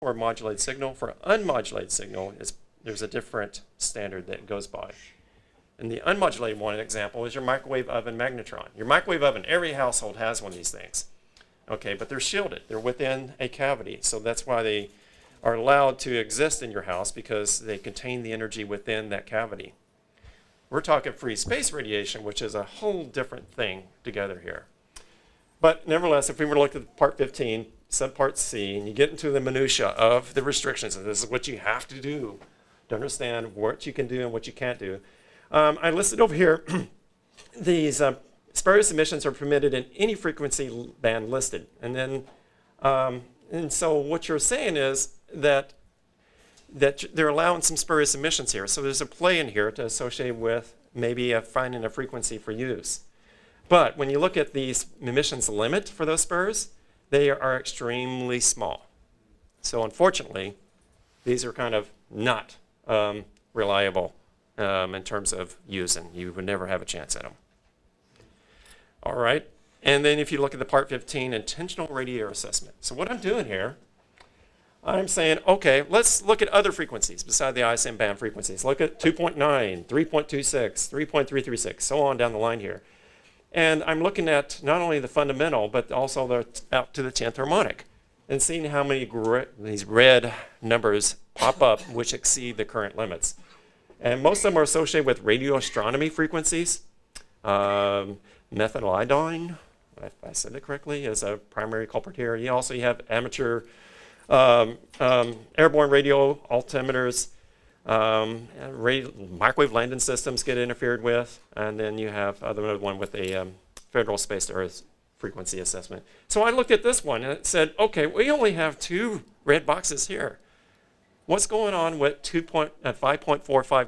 for modulated signal. For unmodulated signal, there's a different standard that it goes by. And the unmodulated one, example, is your microwave oven magnetron. Your microwave oven, every household has one of these things. Okay, but they're shielded. They're within a cavity. So that's why they are allowed to exist in your house, because they contain the energy within that cavity. We're talking free space radiation, which is a whole different thing together here. But nevertheless, if we were to look at part 15, subpart C, and you get into the minutia of the restrictions, and this is what you have to do to understand what you can do and what you can't do. I listed over here these spurious emissions are permitted in any frequency band listed. And then, and so what you're saying is that they're allowing some spurious emissions here. So there's a play in here to associate with maybe finding a frequency for use. But when you look at these emissions limit for those spurs, they are extremely small. So unfortunately, these are kind of not reliable in terms of using. You would never have a chance at them. All right. And then if you look at the part 15, intentional radiator assessment. So what I'm doing here, I'm saying, okay, let's look at other frequencies beside the ISM band frequencies. Look at 2.9, 3.26, 3.336, so on down the line here. And I'm looking at not only the fundamental, but also out to the 10th harmonic, and seeing how many these red numbers pop up which exceed the current limits. And most of them are associated with radio astronomy frequencies. Methyl iodine, if I said it correctly, is a primary culprit here. You have amateur airborne radio altimeters, microwave landing systems get interfered with, and then you have another one with a Federal Space to Earth frequency assessment. So I looked at this one and it said, okay, we only have 2 red boxes here. What's going on with 5.45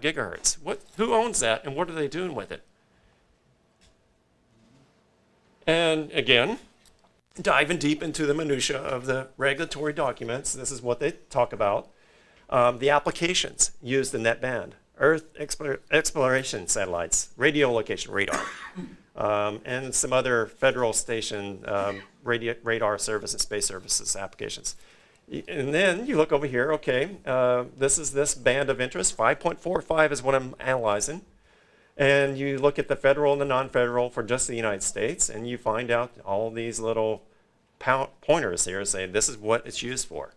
gigahertz? Who owns that, and what are they doing with it? And again, diving deep into the minutia of the regulatory documents, this is what they talk about. The applications used in that band: Earth exploration satellites, radio location radar, and some other federal station radar service and space services applications. And then you look over here, okay, this is this band of interest. 5.45 is what I'm analyzing. And you look at the federal and the non-federal for just the United States, and you find out all these little pointers here saying this is what it's used for.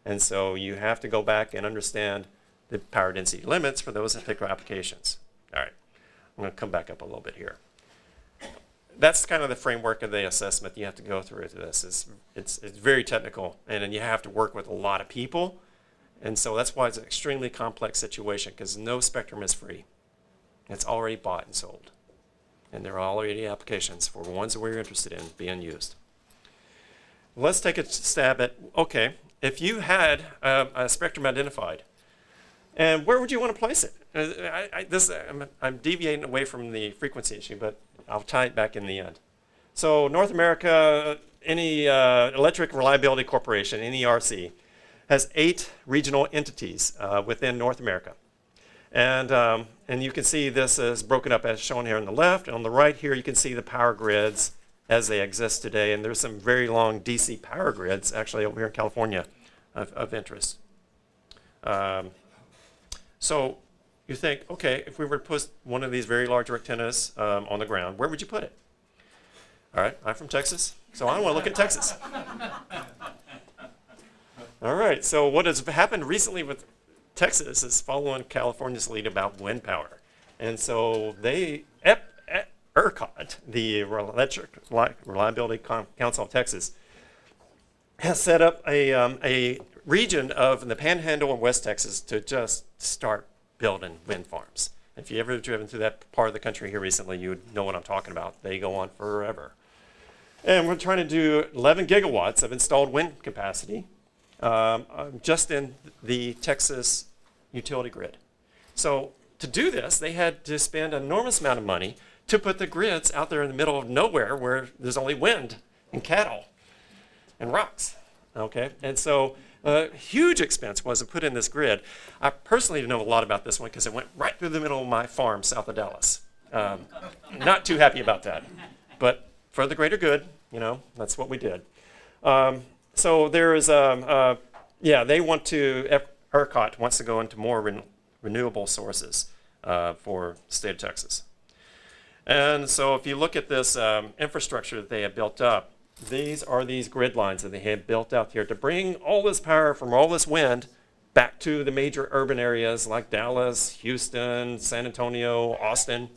And so you have to go back and understand the power density limits for those particular applications. All right, I'm going to come back up a little bit here. That's kind of the framework of the assessment you have to go through to this. It's very technical, and then you have to work with a lot of people. And so that's why it's an extremely complex situation, because no spectrum is free. It's already bought and sold. And there are already applications for ones that we're interested in being used. Let's take a stab at, okay, if you had a spectrum identified, and where would you want to place it? I'm deviating away from the frequency issue, but I'll tie it back in the end. So North America, any Electric Reliability Corporation, NERC, has 8 regional entities within North America. And you can see this is broken up as shown here on the left. And on the right here, you can see the power grids as they exist today. And there's some very long DC power grids actually over here in California of interest. So you think, okay, if we were to put one of these very large antennas on the ground, where would you put it? All right, I'm from Texas, so I want to look at Texas. All right, so what has happened recently with Texas is following California's lead about wind power. And so ERCOT, the Electric Reliability Council of Texas, has set up a region of the Panhandle in West Texas to just start building wind farms. If you've ever driven through that part of the country here recently, you would know what I'm talking about. They go on forever. And we're trying to do 11 gigawatts of installed wind capacity just in the Texas utility grid. So to do this, they had to spend an enormous amount of money to put the grids out there in the middle of nowhere where there's only wind and cattle and rocks. Okay, and so a huge expense was to put in this grid. I personally know a lot about this one because it went right through the middle of my farm south of Dallas. Not too happy about that, but for the greater good, that's what we did. So there is Yeah, they want to, ERCOT wants to go into more renewable sources for the state of Texas. And so if you look at this infrastructure that they have built up, these are these grid lines that they have built out here to bring all this power from all this wind back to the major urban areas like Dallas, Houston, San Antonio, Austin.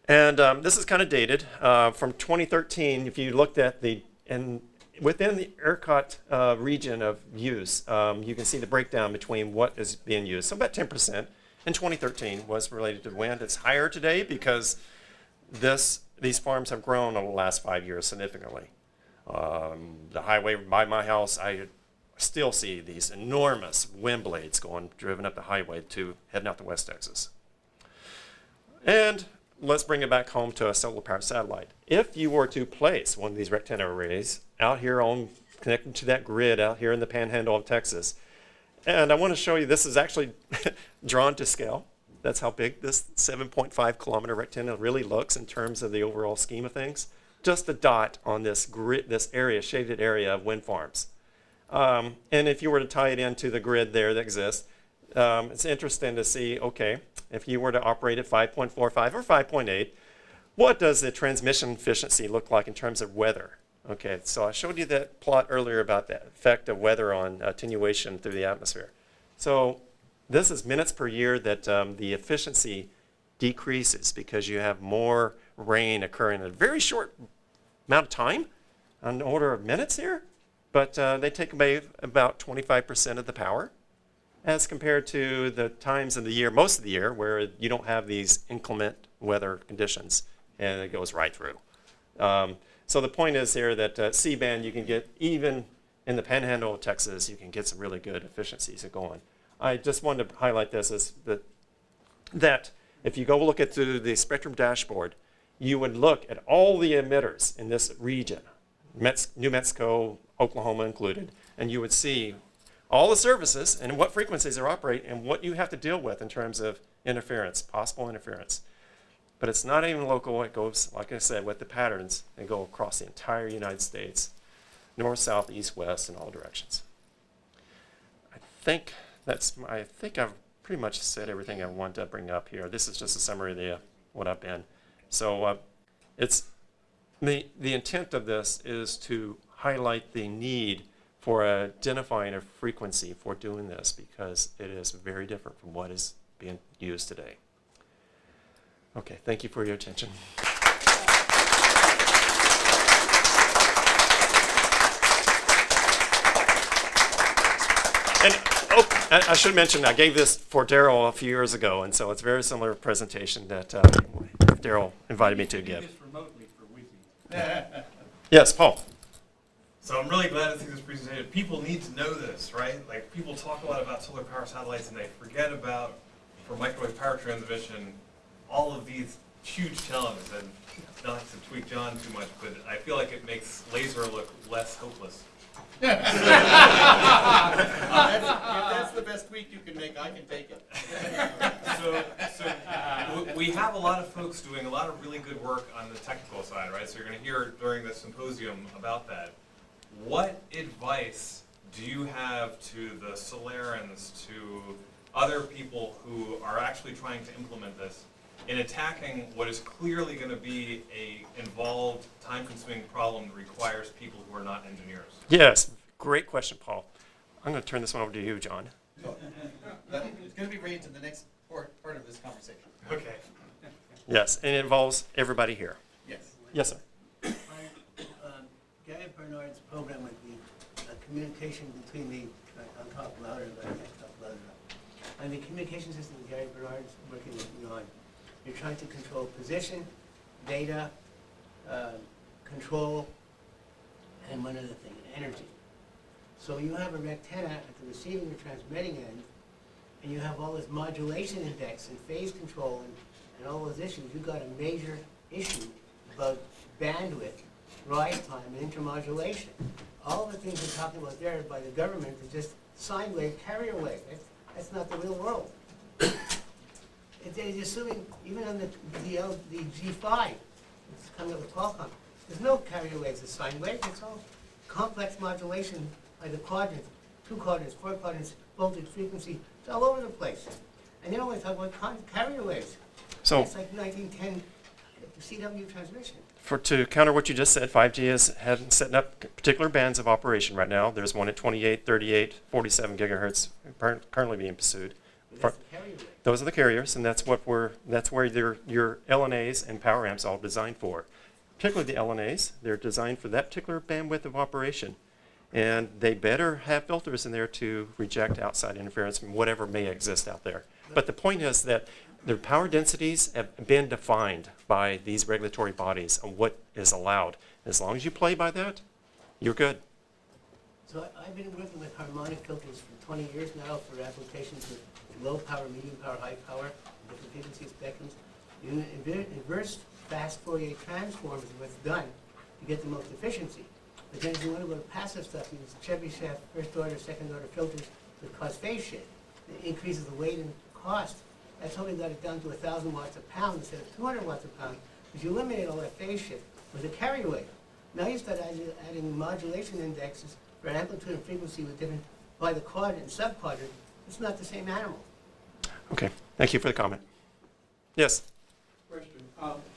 And this is kind of dated from 2013. If you looked at within the ERCOT region of use, you can see the breakdown between what is being used. So about 10% in 2013 was related to wind. It's higher today because these farms have grown over the last 5 years significantly. The highway by my house, I still see these enormous wind blades driven up the highway heading out to West Texas. And let's bring it back home to a solar power satellite. If you were to place one of these rectangular arrays out here connected to that grid out here in the panhandle of Texas, and I want to show you, this is actually drawn to scale. That's how big this 7.5 kilometer rectangle really looks in terms of the overall scheme of things. Just a dot on this grid, this area, shaded area of wind farms. And if you were to tie it into the grid there that exists, it's interesting to see, okay, if you were to operate at 5.45 or 5.8, what does the transmission efficiency look like in terms of weather? Okay, so I showed you that plot earlier about the effect of weather on attenuation through the atmosphere. So this is minutes per year that the efficiency decreases because you have more rain occurring in a very short amount of time, on the order of minutes here, but they take away about 25% of the power as compared to the times of the year, most of the year, where you don't have these inclement weather conditions and it goes right through. So the point is here that C-band, you can get, even in the panhandle of Texas, you can get some really good efficiencies going. I just wanted to highlight this as that if you go look at the spectrum dashboard, you would look at all the emitters in this region, New Mexico, Oklahoma included, and you would see all the services and what frequencies they operate and what you have to deal with in terms of interference, possible interference. But it's not even local. It goes, like I said, with the patterns, they go across the entire United States, north, south, east, west, in all directions. I think I've pretty much said everything I want to bring up here. This is just a summary of what I've been. So it's the intent of this is to highlight the need for identifying a frequency for doing this because it is very different from what is being used today. Okay, thank you for your attention. And I should mention, I gave this for Daryl a few years ago, and so it's a very similar presentation that Daryl invited me to give. Remotely for Wiki. Yes, Paul. So I'm really glad to see this presentation. People need to know this, right? Like, people talk a lot about solar power satellites and they forget about, for microwave power transmission, all of these huge challenges. And not to tweak John too much, but I feel like it makes laser look less hopeless. If that's the best tweak you can make, I can take it. So we have a lot of folks doing a lot of really good work on the technical side, right? So you're going to hear during the symposium about that. What advice do you have to the Solarans, to other people who are actually trying to implement this in attacking what is clearly going to be a involved, time-consuming problem that requires people who are not engineers? Yes, great question, Paul. I'm going to turn this one over to you, John. It's going to be raised in the next part of this conversation. Okay. Yes, and it involves everybody here. Yes. Yes, sir. Gary Bernard's program with the communication between the, I'll talk louder, but I can't talk louder enough. And the communication system that Gary Bernard's working with you on, you're trying to control position, data, control, and one other thing, energy. So you have a rectenna at the receiving or transmitting end, and you have all this modulation index and phase control and all those issues. You've got a major issue about bandwidth, rise time, and intermodulation. All the things we're talking about there by the government are just sine wave, carrier wave. That's not the real world. They're assuming, even on the G5, it's coming up with Qualcomm, there's no carrier waves of sine wave. It's all complex modulation by the quadrants, 2 quadrants, 4 quadrants, voltage, frequency, it's all over the place. And then when we talk about carrier waves, So it's like 1910 CW transmission. to counter what you just said, 5G is setting up particular bands of operation right now. There's one at 28, 38, 47 gigahertz currently being pursued. But that's the carrier wave. Those are the carriers, and that's where your LNAs and power amps all designed for. Particularly the LNAs, they're designed for that particular bandwidth of operation. And they better have filters in there to reject outside interference from whatever may exist out there. But the point is that the power densities have been defined by these regulatory bodies on what is allowed. As long as you play by that, you're good. So I've been working with harmonic filters for 20 years now for applications with low power, medium power, high power, different frequency spectrums. Inverse fast Fourier transforms is what's done to get the most efficiency. But then if you want to go to passive stuff, you use Chebyshev first order, second order filters that cause phase shift. It increases the weight and cost. That's how we got it down to 1,000 watts a pound instead of 200 watts a pound, because you eliminate all that phase shift with a carrier wave. Now you start adding modulation indexes for amplitude and frequency with different, by the quadrant and subquadrant. It's not the same animal. Okay, thank you for the comment. Yes? Question.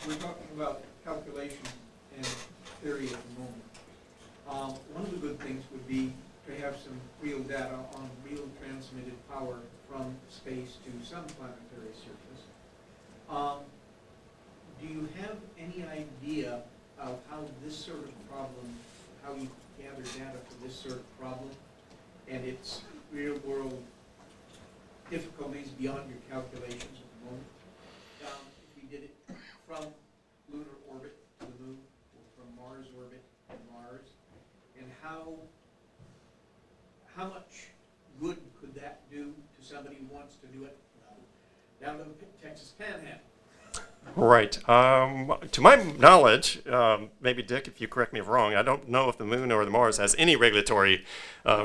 We're talking about calculation and theory at the moment. One of the good things would be to have some real data on real transmitted power from space to some planetary surface. Do you have any idea of how this sort of problem, how you gather data for this sort of problem and its real world difficulties beyond your calculations at the moment? If we did it from lunar orbit to the moon, or from Mars orbit to Mars, and how much good could that do to somebody who wants to do it down to the Texas Panhandle? Right. To my knowledge, maybe Dick, if you correct me if wrong, I don't know if the moon or the Mars has any regulatory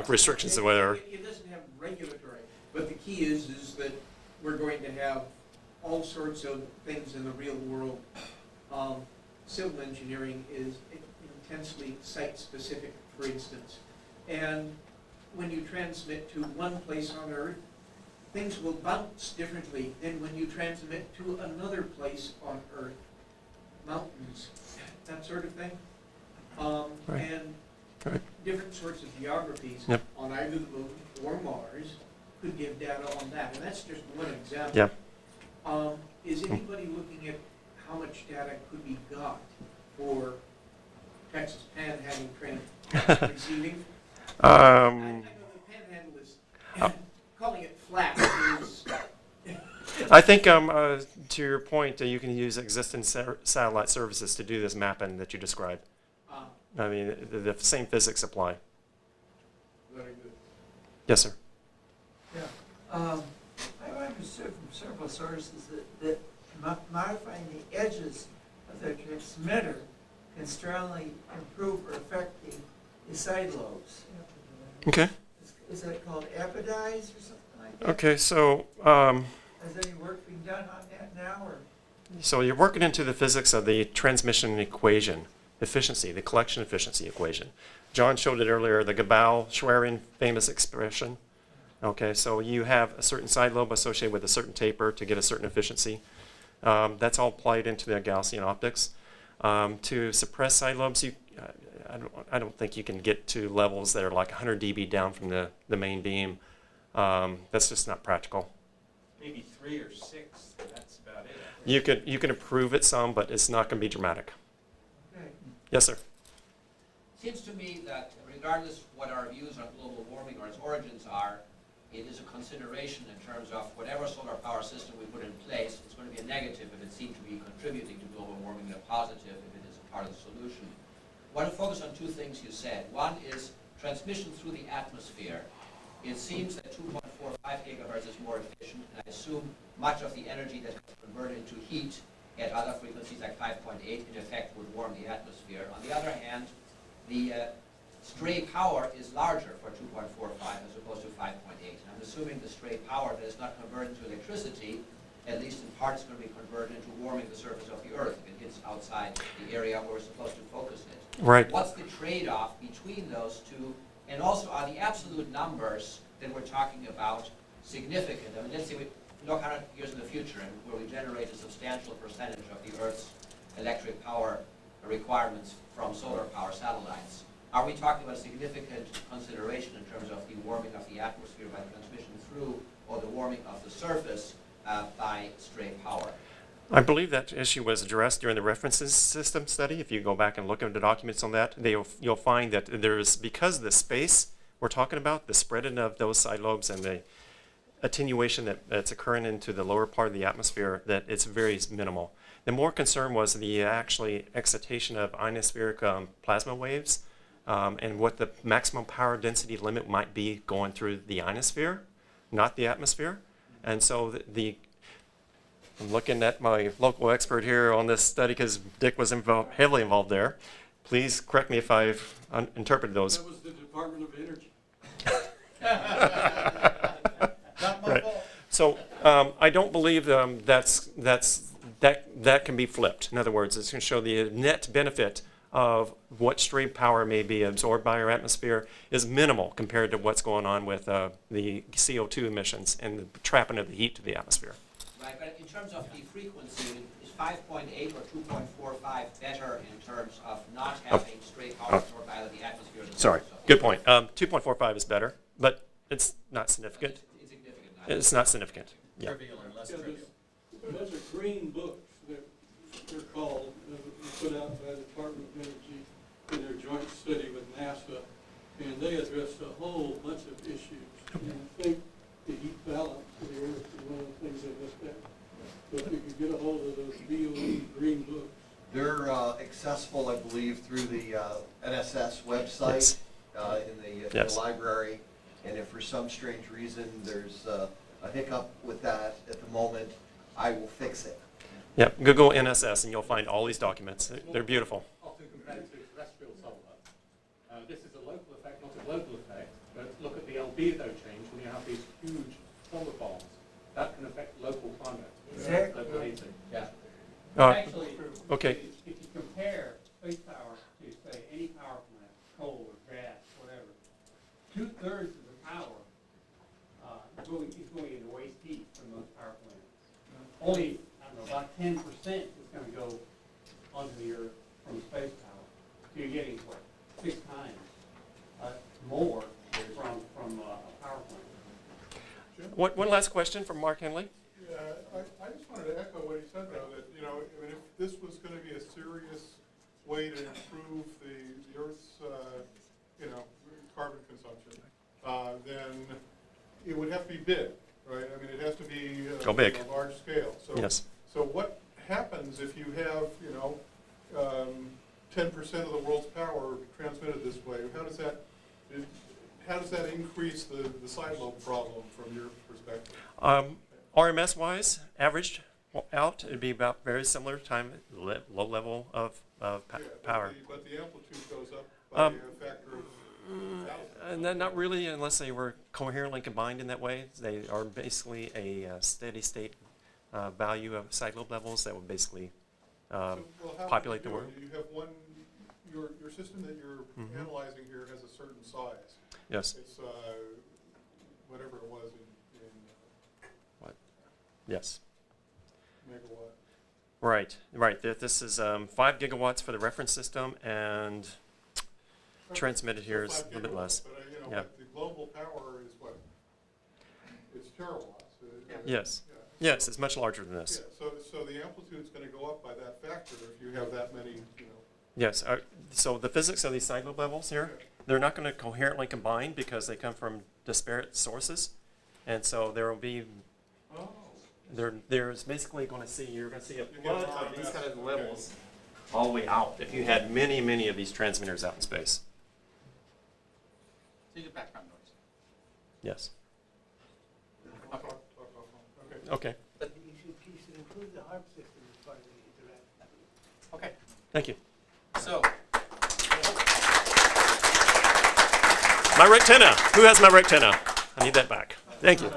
restrictions or whether. It doesn't have regulatory, but the key is that we're going to have all sorts of things in the real world. Civil engineering is intensely site-specific, for instance. And when you transmit to one place on Earth, things will bounce differently than when you transmit to another place on Earth. Mountains, that sort of thing. Right. And Right. different sorts of geographies Yep. on either the moon or Mars could give data on that. And that's just one example. Yeah. Is anybody looking at how much data could be got for Texas Panhandle receiving? I know the Panhandle is, calling it flat is... I think to your point, you can use existing satellite services to do this mapping that you described. I mean, the same physics apply. Very good. Yes, sir. Yeah. I've understood from several sources that modifying the edges of the transmitter can strongly improve or affect the side lobes. Okay. Is that called epidize or something like that? Okay, so Has any work been done on that now, or? so you're working into the physics of the transmission equation, efficiency, the collection efficiency equation. John showed it earlier, the Gabal-Schwerin famous expression. Okay, so you have a certain side lobe associated with a certain taper to get a certain efficiency. That's all applied into the Gaussian optics. To suppress side lobes, I don't think you can get to levels that are like 100 dB down from the main beam. That's just not practical. Maybe 3 or 6, that's about it. You can improve it some, but it's not going to be dramatic. Okay. Yes, sir. Seems to me that regardless of what our views on global warming or its origins are, it is a consideration in terms of whatever solar power system we put in place, it's going to be a negative if it seems to be contributing to global warming, and a positive if it is a part of the solution. I want to focus on 2 things you said. One is transmission through the atmosphere. It seems that 2.45 gigahertz is more efficient, and I assume much of the energy that is converted into heat at other frequencies like 5.8 in effect would warm the atmosphere. On the other hand, the stray power is larger for 2.45 as opposed to 5.8. I'm assuming the stray power that is not converted into electricity, at least in part, is going to be converted into warming the surface of the Earth if it hits outside the area where we're supposed to focus it. Right. What's the trade-off between those 2 And also, are the absolute numbers that we're talking about significant? I mean, let's say we look 100 years in the future and where we generate a substantial percentage of the Earth's electric power requirements from solar power satellites. Are we talking about a significant consideration in terms of the warming of the atmosphere by transmission through, or the warming of the surface by stray power? I believe that issue was addressed during the references system study. If you go back and look at the documents on that, you'll find that there's, because of the space we're talking about, the spreading of those side lobes and the attenuation that's occurring into the lower part of the atmosphere, that it's very minimal. The more concern was the actually excitation of ionospheric plasma waves and what the maximum power density limit might be going through the ionosphere, not the atmosphere. And so I'm looking at my local expert here on this study because Dick was heavily involved there. Please correct me if I've interpreted those. That was the Department of Energy. Not my Right. fault. So I don't believe that can be flipped. In other words, it's going to show the net benefit of what stray power may be absorbed by our atmosphere is minimal compared to what's going on with the CO2 emissions and the trapping of the heat to the atmosphere. Right, but in terms of the frequency, is 5.8 or 2.45 better in terms of not having stray power absorbed out of the atmosphere? Sorry, good point. 2.45 is better, but it's not significant. It's insignificant. Not It's not significant. Yeah. Trivial and less Yeah, trivial. Those are green books that they're called, put out by the Department of Energy in their joint study with NASA, and they addressed a whole bunch of issues. And I think the heat balance of the Earth is one of the things they looked at. So if you could get a hold of those DOE green books. They're accessible, I believe, through the NSS website in the Yes. library. And if for some strange reason there's a hiccup with that at the moment, I will fix it. Yeah, Google NSS and you'll find all these documents. They're beautiful. Often compared to terrestrial solar. This is a local effect, not a global effect, but look at the albedo change when you have these huge solar farms. That can affect local climate, local heating. Yeah. Actually, Okay. if you compare space power to, say, any power plant, coal or gas, whatever, 2/3 of the power is going into waste heat from those power plants. Only, I don't know, about 10% is going to go onto the Earth from space power. So you're getting, what, 6 times more from a power plant. One last question from Mark Henley. Yeah, I just wanted to echo what he said, though, that, I mean, if this was going to be a serious way to improve the Earth's, carbon consumption, then it would have to be big, right? I mean, it has to be Go big. a large scale. So, Yes. So what happens if you have, 10% of the world's power transmitted this way? How does that increase the side lobe problem from your perspective? RMS-wise, averaged out, it'd be about very similar time, low level of power. But the amplitude goes up by a factor of And then not really, unless they were coherently combined in that way. They are basically a steady state value of side lobe levels that would basically Well, how populate do the you do world. it? You have your system that you're analyzing here has a certain size. Yes. It's whatever it was in Yes. megawatt. Right. This is 5 gigawatts for the reference system, and transmitted here is a little bit less. But, Yeah. but the global power is what? It's terawatts. Yes. Yeah. Yes, it's much larger than this. Yeah, so the amplitude's going to go up by that factor if you have that many, Yes. So the physics of these side lobe levels here, they're not going to coherently combine because they come from disparate sources, and so there will be. Oh. There's basically going to see you're going to see a get flood a lot of of these mass. kind of levels all the way out. If you had many of these transmitters out in space. So you get background noise. Yes. Okay. Okay. But you should include the HARP system as part of the interaction. Okay, Thank you. so, My rectenna. Who has my rectenna? I need that back. Thank you.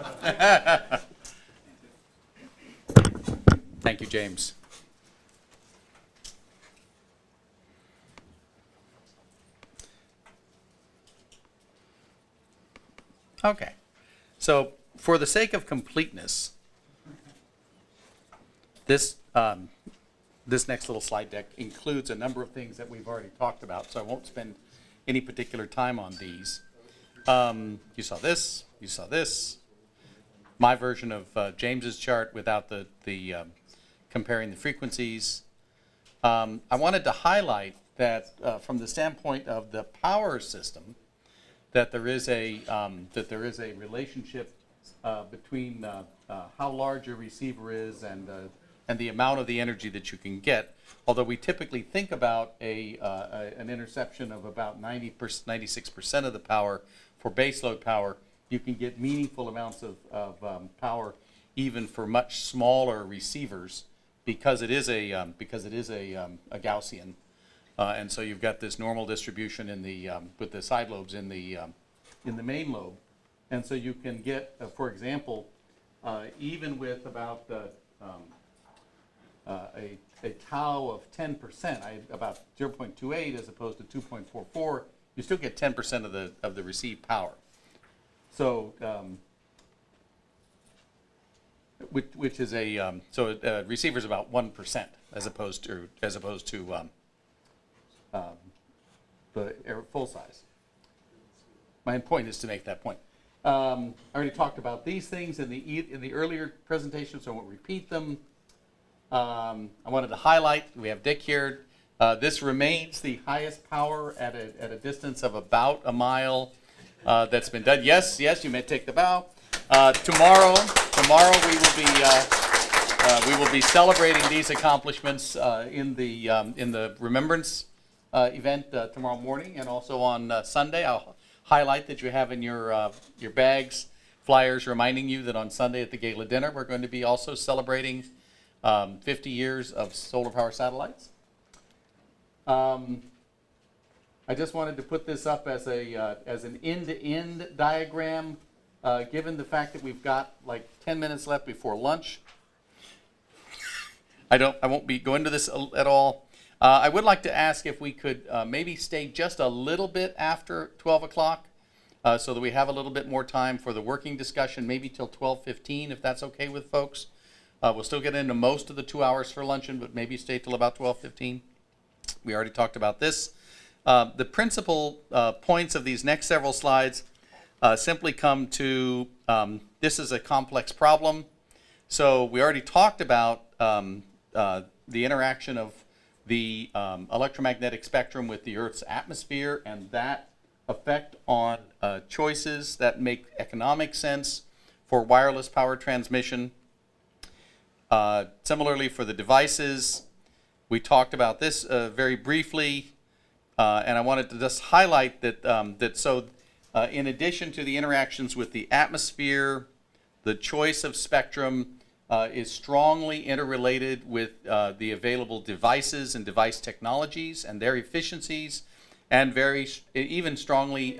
Thank you, James. Okay. So for the sake of completeness, this this next little slide deck includes a number of things that we've already talked about, so I won't spend any particular time on these. You saw this. You saw this. My version of James's chart without the comparing the frequencies. I wanted to highlight that from the standpoint of the power system, that there is a relationship between how large a receiver is and the amount of the energy that you can get. Although we typically think about an interception of about 96% of the power for baseload power, you can get meaningful amounts of power even for much smaller receivers because it is a Gaussian, and so you've got this normal distribution in the with the side lobes in the main lobe, and so you can get, for example, even with about a tau of 10%, about 0.28 as opposed to 2.44, you still get 10% of the received power. So, which is a receiver is about 1% as opposed to the full size. My point is to make that point. I already talked about these things in the earlier presentation, so I won't repeat them. I wanted to highlight, we have Dick here. This remains the highest power at a distance of about a mile that's been done. Yes, you may take the bow. Tomorrow we will be celebrating these accomplishments in the Remembrance event tomorrow morning, and also on Sunday. I'll highlight that you have in your bags flyers reminding you that on Sunday at the gala dinner we're going to be also celebrating 50 years of solar power satellites. I just wanted to put this up as an end-to-end diagram, given the fact that we've got like 10 minutes left before lunch. I won't be going into this at all. I would like to ask if we could maybe stay just a little bit after 12 o'clock, so that we have a little bit more time for the working discussion, maybe till 12:15, if that's okay with folks. We'll still get into most of the 2 hours for luncheon, but maybe stay till about 12:15. We already talked about this. The principal points of these next several slides simply come to, this is a complex problem. So we already talked about the interaction of the electromagnetic spectrum with the Earth's atmosphere and that effect on choices that make economic sense for wireless power transmission. Similarly for the devices, we talked about this very briefly, and I wanted to just highlight that, in addition to the interactions with the atmosphere, the choice of spectrum is strongly interrelated with the available devices and device technologies and their efficiencies, and even strongly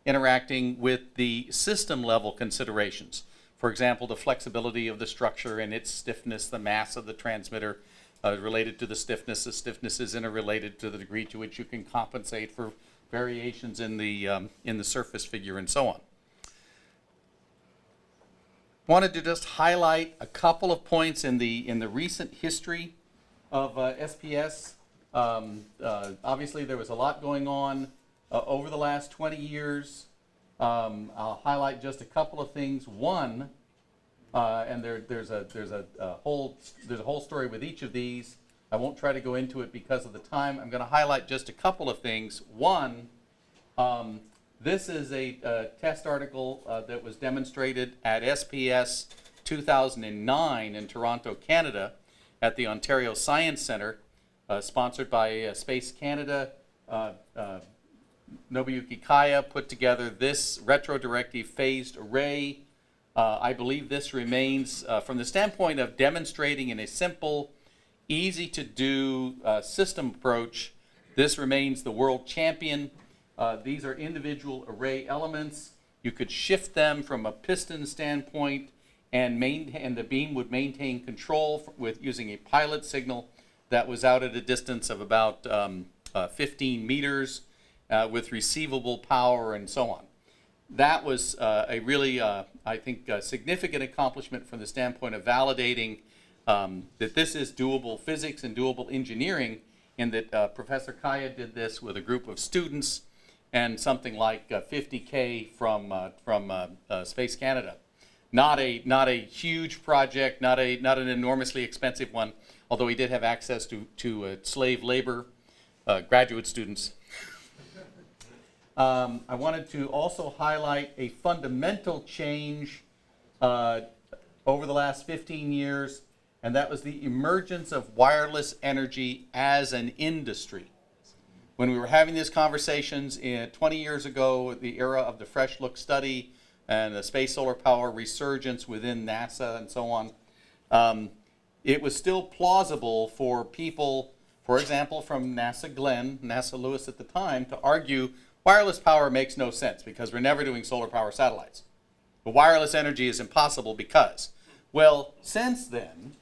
interacting with the system level considerations. For example, the flexibility of the structure and its stiffness, the mass of the transmitter related to the stiffness. The stiffness is interrelated to the degree to which you can compensate for variations in the surface figure and so on. Wanted to just highlight a couple of points in the recent history of SPS. Obviously, there was a lot going on over the last 20 years. I'll highlight just a couple of things. One, and there's a whole story with each of these. I won't try to go into it because of the time. I'm going to highlight just a couple of things. One, this is a test article that was demonstrated at SPS 2009 in Toronto, Canada, at the Ontario Science Centre, sponsored by Space Canada. Nobuyuki Kaya put together this retrodirective phased array. I believe this remains, from the standpoint of demonstrating in a simple, easy to do system approach, this remains the world champion. These are individual array elements. You could shift them from a piston standpoint, and the beam would maintain control with using a pilot signal that was out at a distance of about 15 meters with receivable power and so on. that was a really, I think, significant accomplishment from the standpoint of validating that this is doable physics and doable engineering, in that Professor Kaya did this with a group of students and something like 50K from Space Canada. Not a huge project, not an enormously expensive one, although he did have access to slave labor, graduate students. I wanted to also highlight a fundamental change over the last 15 years, and that was the emergence of wireless energy as an industry. When we were having these conversations 20 years ago, the era of the Fresh Look study and the space solar power resurgence within NASA and so on, it was still plausible for people, for example, from NASA Glenn, NASA Lewis at the time, to argue wireless power makes no sense because we're never doing solar power satellites. But wireless energy is impossible because, well, since then,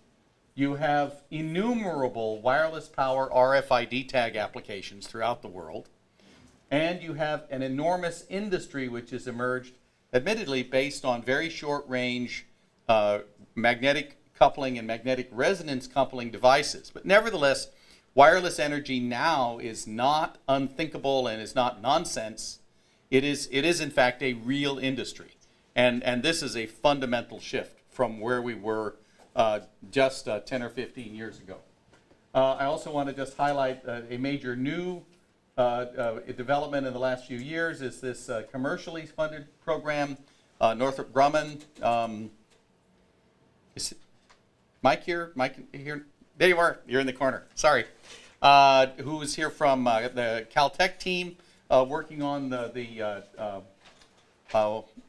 you have innumerable wireless power RFID tag applications throughout the world, and you have an enormous industry which has emerged, admittedly based on very short-range magnetic coupling and magnetic resonance coupling devices. But nevertheless, wireless energy now is not unthinkable and is not nonsense. It is in fact a real industry, and this is a fundamental shift from where we were just 10 or 15 years ago. I also want to just highlight a major new development in the last few years is this commercially funded program, Northrop Grumman. Is Mike here? Mike here? There you are. You're in the corner. Sorry. Who is here from the Caltech team working on the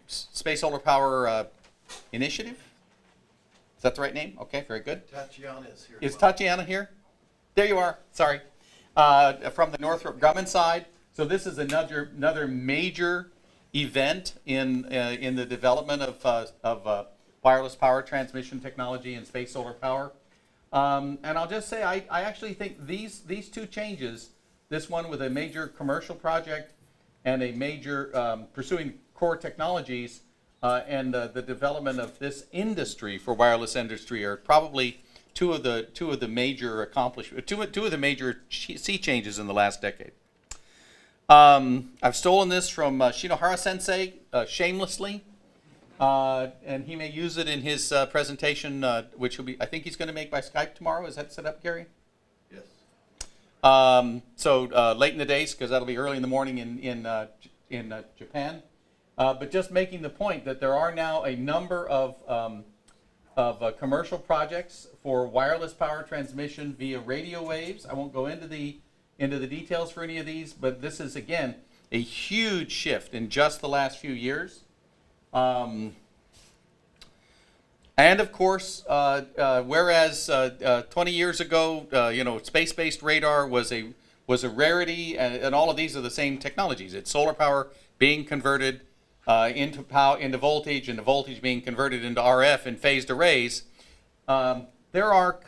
Space Solar Power Initiative? Is that the right name? Okay, very good. Tatiana is here. Is Tatiana here? There you are. Sorry. From the Northrop Grumman side. So this is another major event in the development of wireless power transmission technology and space solar power. And I'll just say I actually think these two changes, this one with a major commercial project and a major pursuing core technologies, and the development of this industry for wireless industry are probably two of the major accomplishments, two of the major sea changes in the last decade. I've stolen this from Shinohara Sensei shamelessly, and he may use it in his presentation, which will be, I think he's going to make by Skype tomorrow. Is that set up, Gary? Yes. So late in the days, because that'll be early in the morning in Japan. But just making the point that there are now a number of commercial projects for wireless power transmission via radio waves. I won't go into the details for any of these, but this is again a huge shift in just the last few years. And of course, whereas 20 years ago, space-based radar was a rarity, and all of these are the same technologies. It's solar power being converted into voltage, and the voltage being converted into RF and phased arrays. There are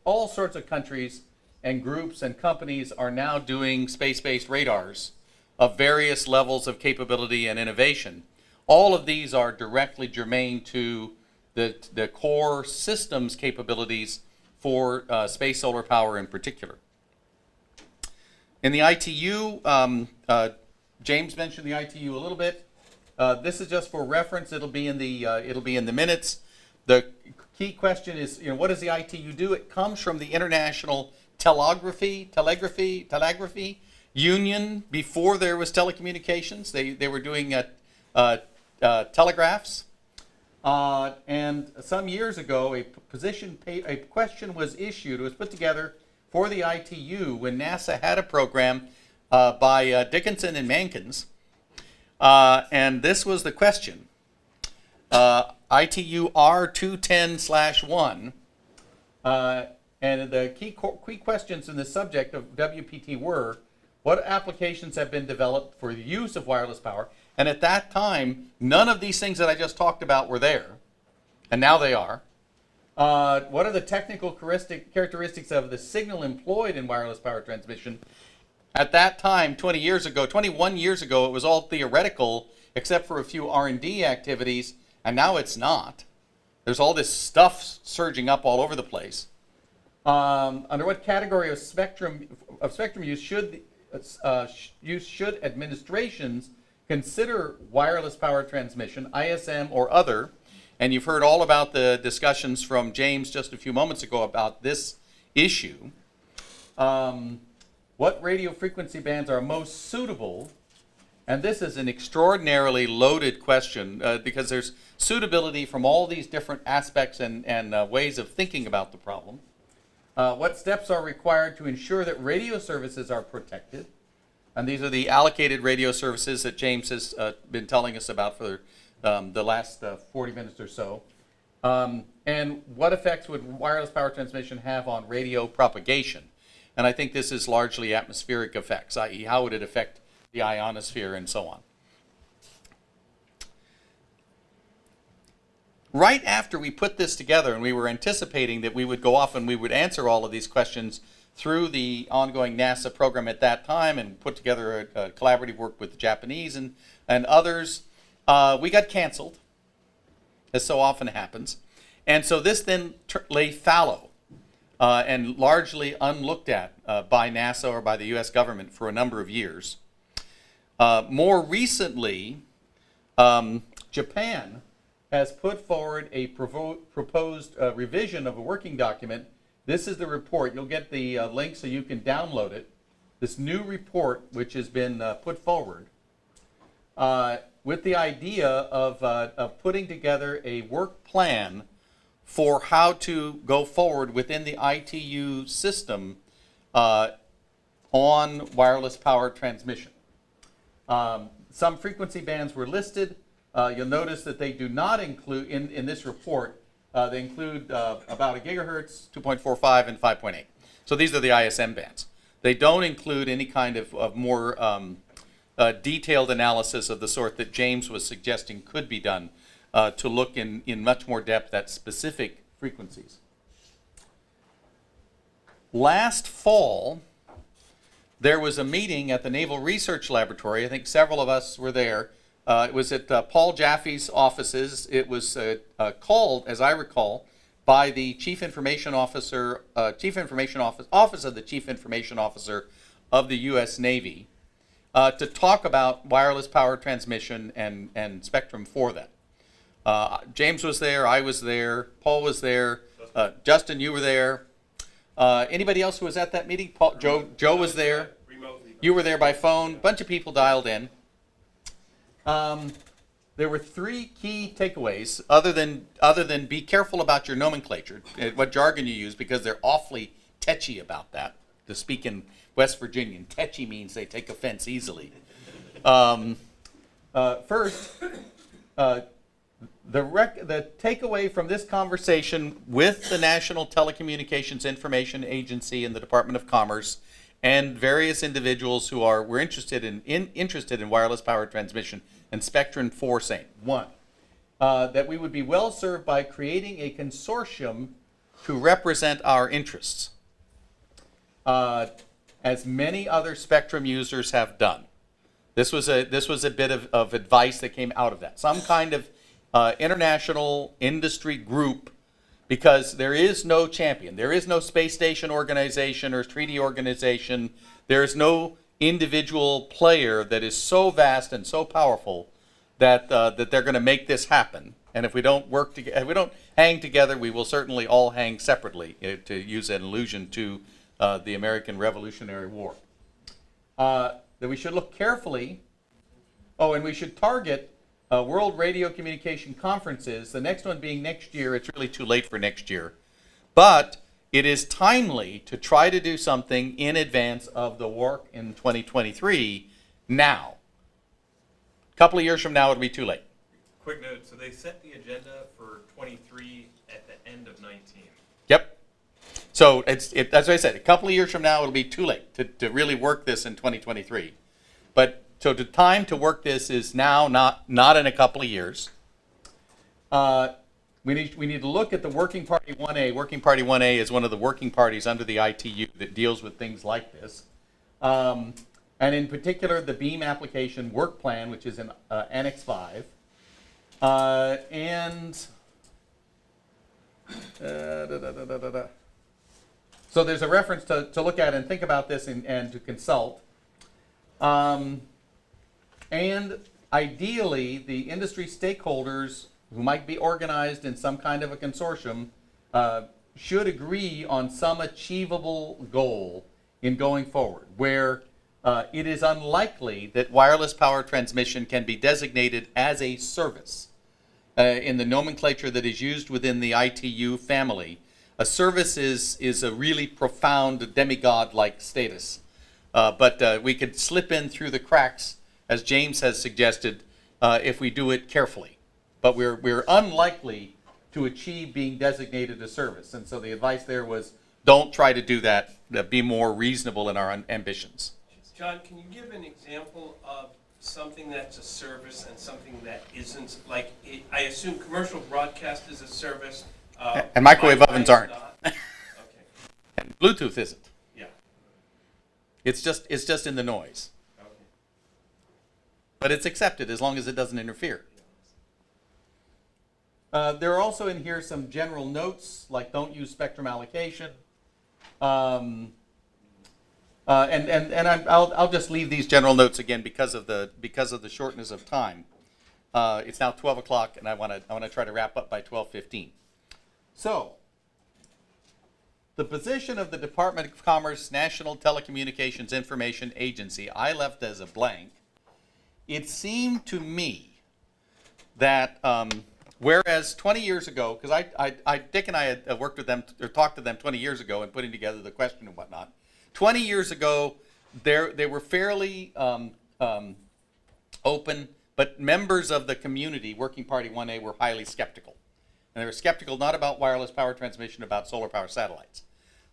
all sorts of countries and groups and companies are now doing space-based radars of various levels of capability and innovation. All of these are directly germane to the core systems capabilities for space solar power in particular. In the ITU, James mentioned the ITU a little bit. This is just for reference. It'll be in the minutes. The key question is, what does the ITU do? It comes from the International Telegraphy Union. Before there was telecommunications, they were doing telegraphs. And some years ago, a question was issued. It was put together for the ITU when NASA had a program by Dickinson and Mankins. And this was the question. ITU R210/1. And the key questions in the subject of WPT were, what applications have been developed for the use of wireless power? And at that time, none of these things that I just talked about were there. And now they are. What are the technical characteristics of the signal employed in wireless power transmission? At that time, 21 years ago, it was all theoretical except for a few R&D activities, and now it's not. There's all this stuff surging up all over the place. Under what category of spectrum use should administrations consider wireless power transmission, ISM or other? And you've heard all about the discussions from James just a few moments ago about this issue. What radio frequency bands are most suitable? And this is an extraordinarily loaded question because there's suitability from all these different aspects and ways of thinking about the problem. What steps are required to ensure that radio services are protected? And these are the allocated radio services that James has been telling us about for the last 40 minutes or so. And what effects would wireless power transmission have on radio propagation? And I think this is largely atmospheric effects, i.e. how would it affect the ionosphere and so on. Right after we put this together, and we were anticipating that we would go off and we would answer all of these questions through the ongoing NASA program at that time and put together a collaborative work with the Japanese and others, we got canceled, as so often happens. And so this then lay fallow and largely unlooked at by NASA or by the US government for a number of years. More recently, Japan has put forward a proposed revision of a working document. This is the report. You'll get the link so you can download it. This new report, which has been put forward, with the idea of putting together a work plan for how to go forward within the ITU system on wireless power transmission. Some frequency bands were listed. You'll notice that they do not include, in this report, they include about a gigahertz, 2.45, and 5.8. So these are the ISM bands. They don't include any kind of more detailed analysis of the sort that James was suggesting could be done to look in much more depth at specific frequencies. Last fall, there was a meeting at the Naval Research Laboratory. I think several of us were there. It was at Paul Jaffe's offices. It was called, as I recall, by the Chief Information Officer, Office of the Chief Information Officer of the U.S. Navy, to talk about wireless power transmission and spectrum for that. James was there, I was there, Paul was there, Justin, you were there. Anybody else who was at that meeting? Joe was there. You were there by phone. A bunch of people dialed in. There were three key takeaways other than be careful about your nomenclature, what jargon you use, because they're awfully tetchy about that. To speak in West Virginian, tetchy means they take offense easily. First, the takeaway from this conversation with the National Telecommunications Information Agency and the Department of Commerce and various individuals who were interested in wireless power transmission and Spectrum 4 saying, one, that we would be well served by creating a consortium to represent our interests, as many other spectrum users have done. This was a bit of advice that came out of that. Some kind of international industry group, because there is no champion. There is no space station organization or treaty organization. There is no individual player that is so vast and so powerful that they're going to make this happen. And if we don't work together, if we don't hang together, we will certainly all hang separately, to use an allusion to the American Revolutionary War. That we should look carefully. Oh, and we should target World Radio Communication Conferences, the next one being next year. It's really too late for next year. But it is timely to try to do something in advance of the work in 2023 now. A couple of years from now, it'll be too late. Quick note, so they set the agenda for 23 at the end of 19. Yep. So as I said, a couple of years from now, it'll be too late to really work this in 2023. But so the time to work this is now, not in a couple of years. We need to look at the Working Party 1A. Working Party 1A is one of the working parties under the ITU that deals with things like this. and in particular the beam application work plan, which is in Annex 5. So there's a reference to look at and think about this and to consult. And ideally, the industry stakeholders who might be organized in some kind of a consortium should agree on some achievable goal in going forward, where it is unlikely that wireless power transmission can be designated as a service. In the nomenclature that is used within the ITU family, a service is a really profound demigod-like status. But we could slip in through the cracks, as James has suggested, if we do it carefully. But we're unlikely to achieve being designated a service. And so the advice there was, don't try to do that. Be more reasonable in our ambitions. John, can you give an example of something that's a service and something that isn't? Like, I assume commercial broadcast is a service. And microwave Wi-Fi ovens is aren't. not. Okay. And Bluetooth isn't. Yeah. It's just in the noise. Okay. But it's accepted as long as it doesn't interfere. There are also in here some general notes, like don't use spectrum allocation. And I'll just leave these general notes again because of the shortness of time. It's now 12 o'clock, and I want to try to wrap up by 12:15. So, the position of the Department of Commerce National Telecommunications Information Agency, I left as a blank. It seemed to me that whereas 20 years ago, because Dick and I had worked with them or talked to them 20 years ago in putting together the question and whatnot. 20 years ago, they were fairly open, but members of the community, Working Party 1A, were highly skeptical. And they were skeptical not about wireless power transmission, about solar power satellites.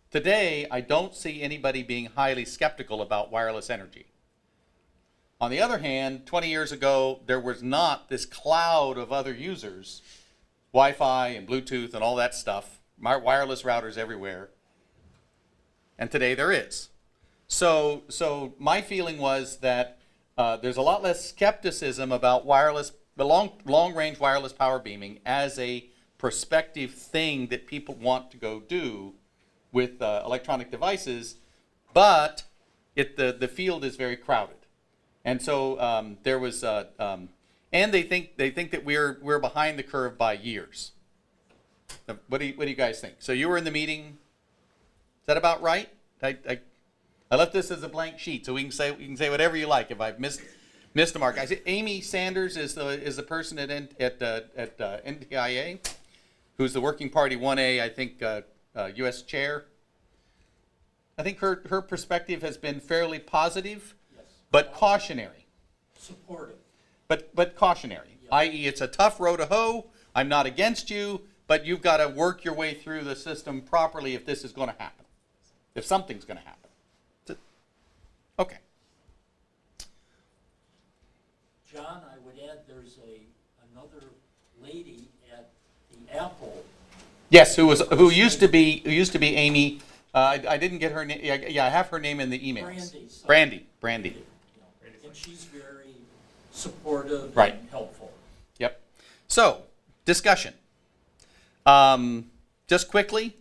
Today, I don't see anybody being highly skeptical about wireless energy. On the other hand, 20 years ago, there was not this cloud of other users, Wi-Fi and Bluetooth and all that stuff, wireless routers everywhere. And today there is. So my feeling was that there's a lot less skepticism about wireless, the long-range wireless power beaming as a prospective thing that people want to go do with electronic devices, but the field is very crowded. And so there was, and they think that we're behind the curve by years. What do you guys think? So you were in the meeting. Is that about right? I left this as a blank sheet, so we can say whatever you like if I've missed a mark. I see Amy Sanders is the person at NTIA, who's the Working Party 1A, I think, U.S. chair. I think her perspective has been fairly positive, yes, but cautionary. Supportive. But cautionary, yes. I.e., it's a tough row to hoe. I'm not against you, but you've got to work your way through the system properly if this is going to happen, if something's going to happen. Okay. John, I would add there's another lady at the Apple. Yes, who used to be Amy. I didn't get her name. Yeah, I have her name in the emails. Brandy. And she's very supportive right. and helpful. Yep. So, discussion. Just quickly,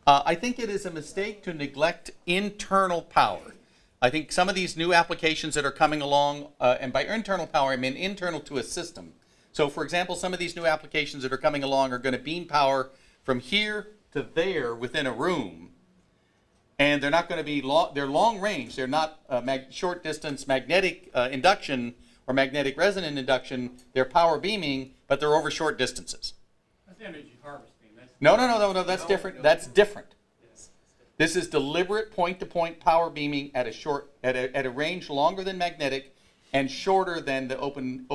I think it is a mistake to neglect internal power. I think some of these new applications that are coming along, and by internal power, I mean internal to a system. So, for example, some of these new applications that are coming along are going to beam power from here to there within a room. And they're not going to be they're long range. They're not short distance magnetic induction or magnetic resonant induction. They're power beaming, but they're over short distances. That's energy harvesting. No, that's different. That's different. This is deliberate point-to-point power beaming at a range longer than magnetic and shorter than the open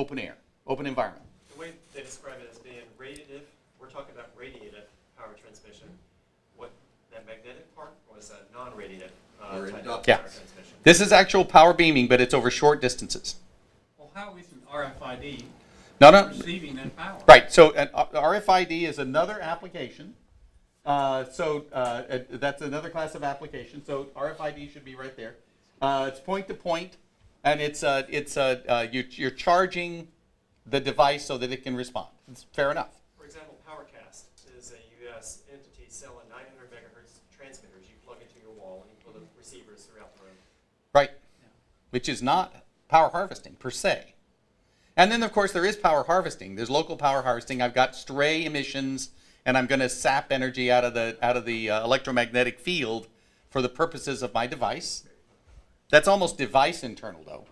environment. The way they describe it as being radiative, we're talking about radiative power transmission. What, that magnetic part was a non-radiative type of power transmission? This is actual power beaming, but it's over short distances. Well, how isn't RFID No. receiving that power? Right, so RFID is another application. That's another class of application. So RFID should be right there. It's point to point. And you're charging the device so that it can respond. It's fair enough. For example, PowerCast is a U.S. entity selling 900 megahertz transmitters you plug into your wall and you put receivers throughout the room. Right. Which is not power harvesting per se. And then, of course, there is power harvesting. There's local power harvesting. I've got stray emissions, and I'm going to sap energy out of the electromagnetic field for the purposes of my device. That's almost device internal, though.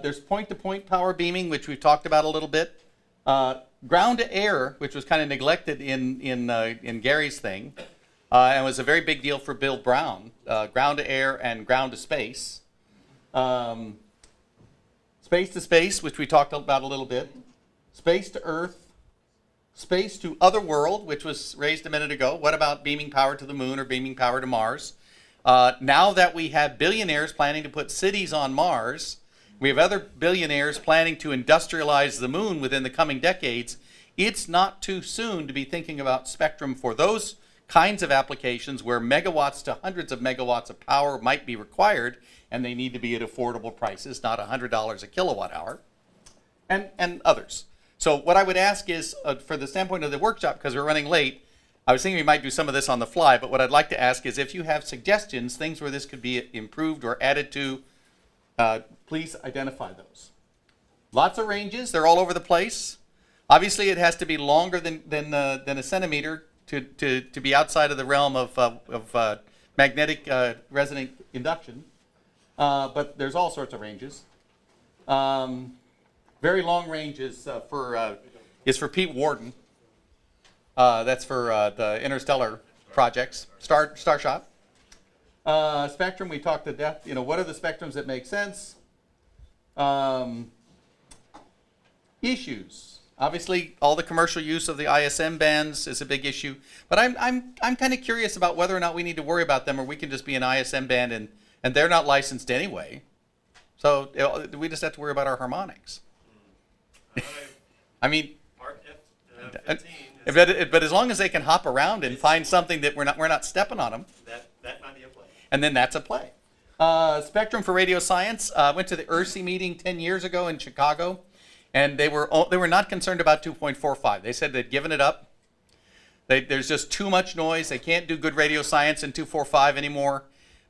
There's point-to-point power beaming, which we've talked about a little bit. Ground to air, which was kind of neglected in Gary's thing, and was a very big deal for Bill Brown. Ground to air and ground to space. Space to space, which we talked about a little bit. Space to Earth. Space to other world, which was raised a minute ago. What about beaming power to the moon or beaming power to Mars? Now that we have billionaires planning to put cities on Mars, we have other billionaires planning to industrialize the moon within the coming decades, it's not too soon to be thinking about spectrum for those kinds of applications where megawatts to hundreds of megawatts of power might be required, and they need to be at affordable prices, not $100 a kilowatt hour, and others. So what I would ask is, for the standpoint of the workshop, because we're running late, I was thinking we might do some of this on the fly, but what I'd like to ask is if you have suggestions, things where this could be improved or added to, please identify those. Lots of ranges, they're all over the place. Obviously it has to be longer than a centimeter to be outside of the realm of magnetic resonant induction. But there's all sorts of ranges. Very long range is for Pete Warden. That's for the interstellar projects, Starshot. Spectrum, we talked to death. What are the spectrums that make sense? Issues. Obviously, all the commercial use of the ISM bands is a big issue. But I'm kind of curious about whether or not we need to worry about them, or we can just be an ISM band and they're not licensed anyway. So we just have to worry about our harmonics. I mean, but as long as they can hop around and find something that we're not stepping on them. That might be a play. And then that's a play. Spectrum for radio science. Went to the ERSI meeting 10 years ago in Chicago, and they were not concerned about 2.45. They said they'd given it up. There's just too much noise. They can't do good radio science in 2.45 anymore.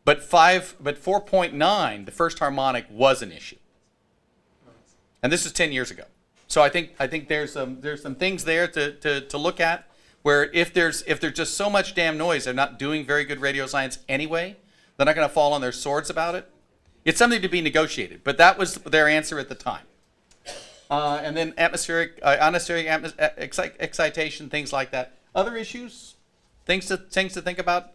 But 4.9, the first harmonic, was an issue. And this is 10 years ago. So I think there's some things there to look at, where if there's just so much damn noise, they're not doing very good radio science anyway. They're not going to fall on their swords about it. It's something to be negotiated, but that was their answer at the time. And then atmospheric excitation, things like that. Other issues, things to think about.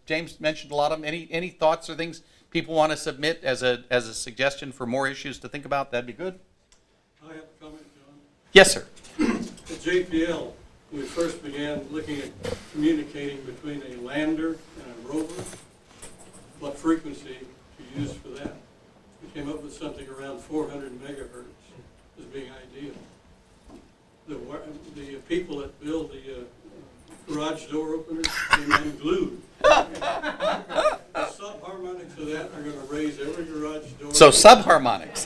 James mentioned a lot of them. Any thoughts or things people want to submit as a suggestion for more issues to think about? That'd be good. I have a comment, John. Yes, sir. At JPL, we first began looking at communicating between a lander and a rover, what frequency to use for that. We came up with something around 400 megahertz as being ideal. The people that build the garage door openers came unglued. The subharmonics of that are going to raise every garage door. So subharmonics.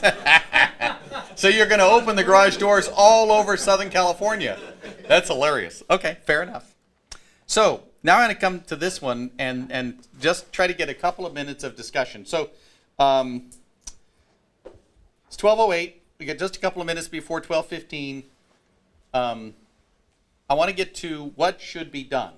So you're going to open the garage doors all over Southern California. That's hilarious. Okay, fair enough. So now I'm going to come to this one and just try to get a couple of minutes of discussion. So it's 12:08. We got just a couple of minutes before 12:15. I want to get to what should be done.